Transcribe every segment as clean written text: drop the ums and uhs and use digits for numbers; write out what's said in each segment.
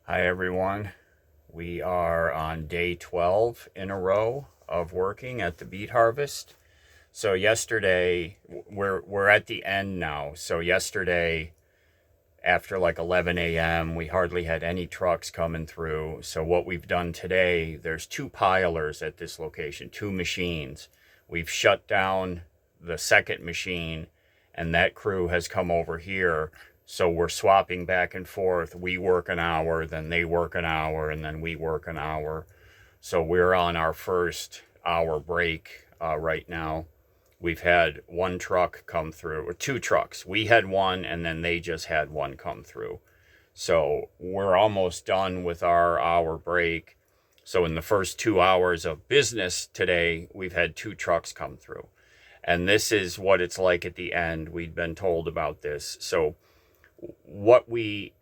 Hi everyone. We are on day 12 in a row of working at the beet harvest. So yesterday we're at the end now. So yesterday after like 11 a.m. we hardly had any trucks coming through. So what we've done today, there's two pilers at this location, two machines. We've shut down the second machine and that crew has come over here. So we're swapping back and forth. We work an hour, then they work an hour, and then we work an hour. So we're on our first hour break right now. We've had one truck come through, or two trucks. We had one, and then they just had one come through. So we're almost done with our hour break. So in the first 2 hours of business today, we've had two trucks come through. And this is what it's like at the end. We'd been told about this. So what we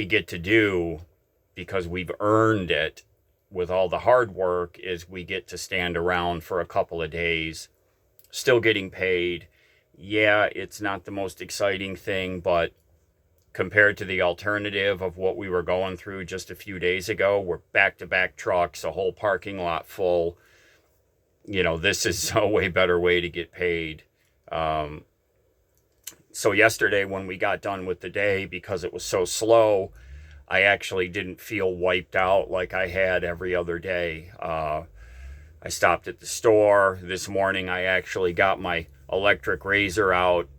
get to do, because we've earned it with all the hard work, is we get to stand around for a couple of days still getting paid. Yeah, it's not the most exciting thing, but compared to the alternative of what we were going through just a few days ago, we're back-to-back trucks, a whole parking lot full. This is a way better way to get paid. So yesterday when we got done with the day, because it was so slow, I actually didn't feel wiped out like I had every other day. I stopped at the store. This morning I actually got my electric razor out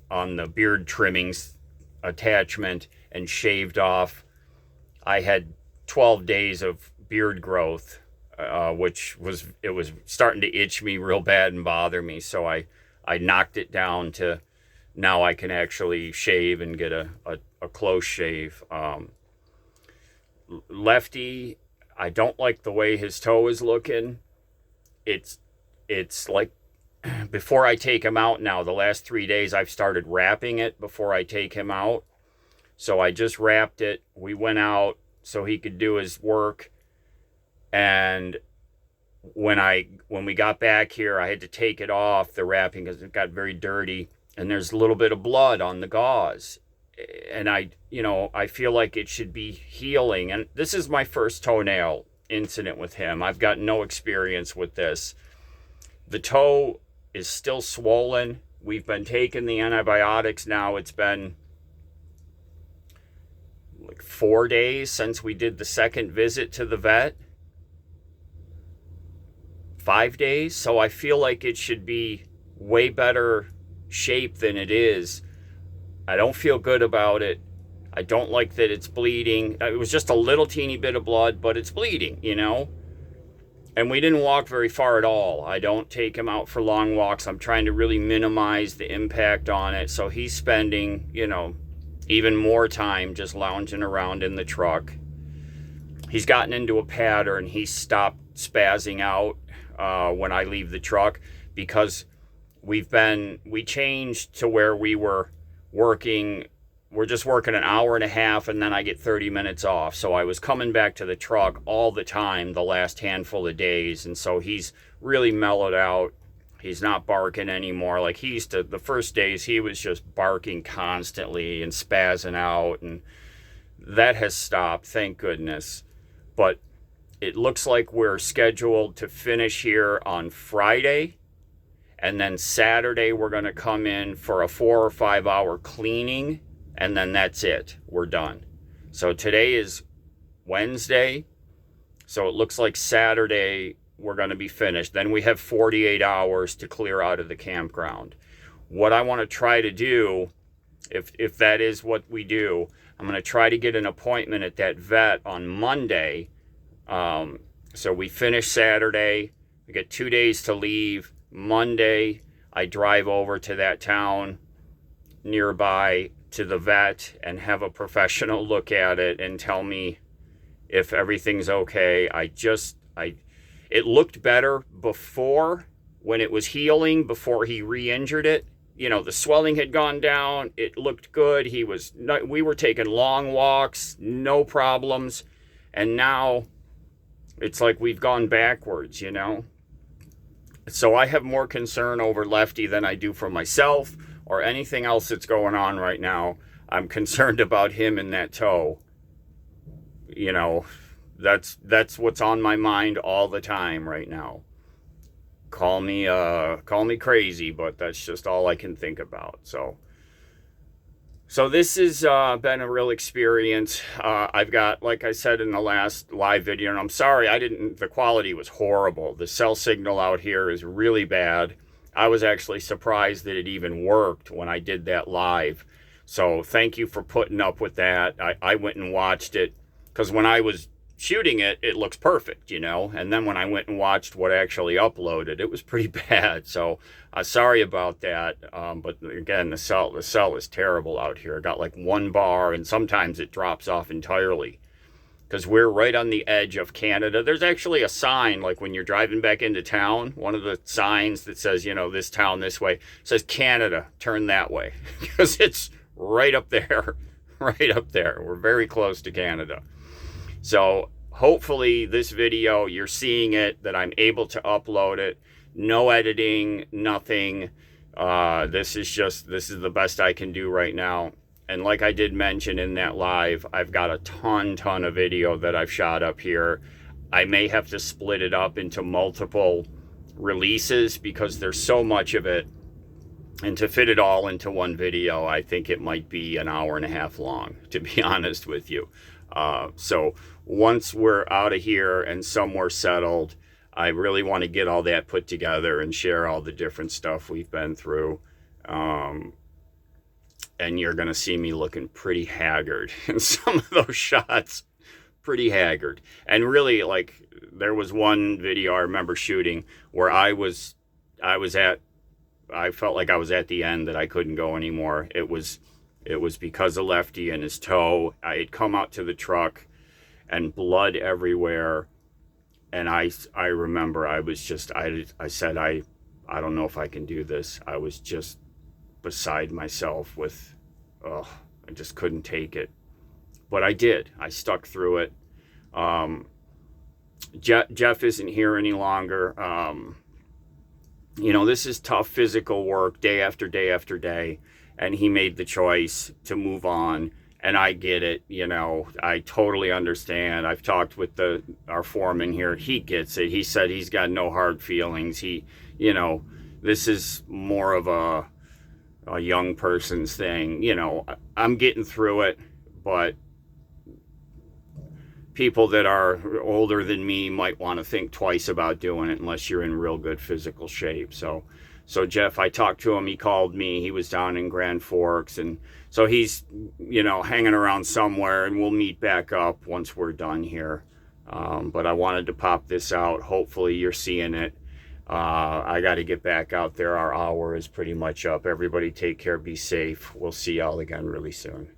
on the beard trimmings attachment and shaved off. I had 12 days of beard growth, which was starting to itch me real bad and bother me. So I knocked it down to now I can actually shave and get a close shave. Lefty, I don't like the way his toe is looking. It's like before I take him out now, the last 3 days I've started wrapping it before I take him out. So I just wrapped it. We went out so he could do his work. And when we got back here, I had to take it off, the wrapping, because it got very dirty. And there's a little bit of blood on the gauze. And I feel like it should be healing. And this is my first toenail incident with him. I've got no experience with this. The toe is still swollen. We've been taking the antibiotics now. It's been like 4 days since we did the second visit to the vet. 5 days. So I feel like it should be way better shape than it is. I don't feel good about it. I don't like that it's bleeding. It was just a little teeny bit of blood, but it's bleeding, And we didn't walk very far at all. I don't take him out for long walks. I'm trying to really minimize the impact on it. So he's spending, even more time just lounging around in the truck. He's gotten into a pattern. He stopped spazzing out when I leave the truck, because we changed to where we were working. We're just working an hour and a half, and then I get 30 minutes off. So I was coming back to the truck all the time the last handful of days. And so he's really mellowed out. He's not barking anymore. Like he used to, the first days, he was just barking constantly and spazzing out. And that has stopped, thank goodness. But it looks like we're scheduled to finish here on Friday. And then Saturday, we're going to come in for a 4 or 5 hour cleaning. And then that's it. We're done. So today is Wednesday. So it looks like Saturday we're going to be finished. Then we have 48 hours to clear out of the campground. What I want to try to do, if that is what we do, I'm going to try to get an appointment at that vet on Monday. So we finish Saturday. We get 2 days to leave. Monday, I drive over to that town nearby to the vet and have a professional look at it and tell me if everything's okay. It looked better before, when it was healing, before he re-injured it. The swelling had gone down. It looked good. We were taking long walks, no problems. And now it's like we've gone backwards, So I have more concern over Lefty than I do for myself or anything else that's going on right now. I'm concerned about him and that toe. you know, that's what's on my mind all the time right now. Call me crazy, but that's just all I can think about. So this has been a real experience. I've got, like I said in the last live video, and I'm sorry the quality was horrible. The cell signal out here is really bad. I was actually surprised that it even worked when I did that live. So thank you for putting up with that. I went and watched it, because when I was shooting it, it looks perfect, you know. And then when I went and watched what actually uploaded, it was pretty bad. So sorry about that. But again, the cell is terrible out here. I got like 1 bar, and sometimes it drops off entirely, because we're right on the edge of Canada. There's actually a sign, like when you're driving back into town, one of the signs that says, you know, this town this way, says Canada, turn that way, because it's right up there, right up there. We're very close to Canada. So hopefully this video, you're seeing it, that I'm able to upload it. No editing, nothing. This is the best I can do right now. And like I did mention in that live, I've got a ton of video that I've shot up here. I may have to split it up into multiple releases, because there's so much of it. And to fit it all into one video, I think it might be an hour and a half long, to be honest with you. So once we're out of here and somewhere settled, I really want to get all that put together and share all the different stuff we've been through. And you're going to see me looking pretty haggard in some of those shots, pretty haggard. And really, like, there was one video I remember shooting where I felt like I was at the end, that I couldn't go anymore. It was because of Lefty and his toe. I had come out to the truck and blood everywhere. And I remember I said, I don't know if I can do this. I was just beside myself with, I just couldn't take it. But I did. I stuck through it. Jeff isn't here any longer. You know, this is tough physical work, day after day after day. And he made the choice to move on. And I get it, you know, I totally understand. I've talked with our foreman here. He gets it. He said he's got no hard feelings. You know, this is more of a young person's thing. You know, I'm getting through it, but people that are older than me might want to think twice about doing it unless you're in real good physical shape. So Jeff, I talked to him. He called me. He was down in Grand Forks, and so he's, you know, hanging around somewhere, and we'll meet back up once we're done here. But I wanted to pop this out. Hopefully you're seeing it. I got to get back out there. Our hour is pretty much up. Everybody take care. Be safe. We'll see y'all again really soon.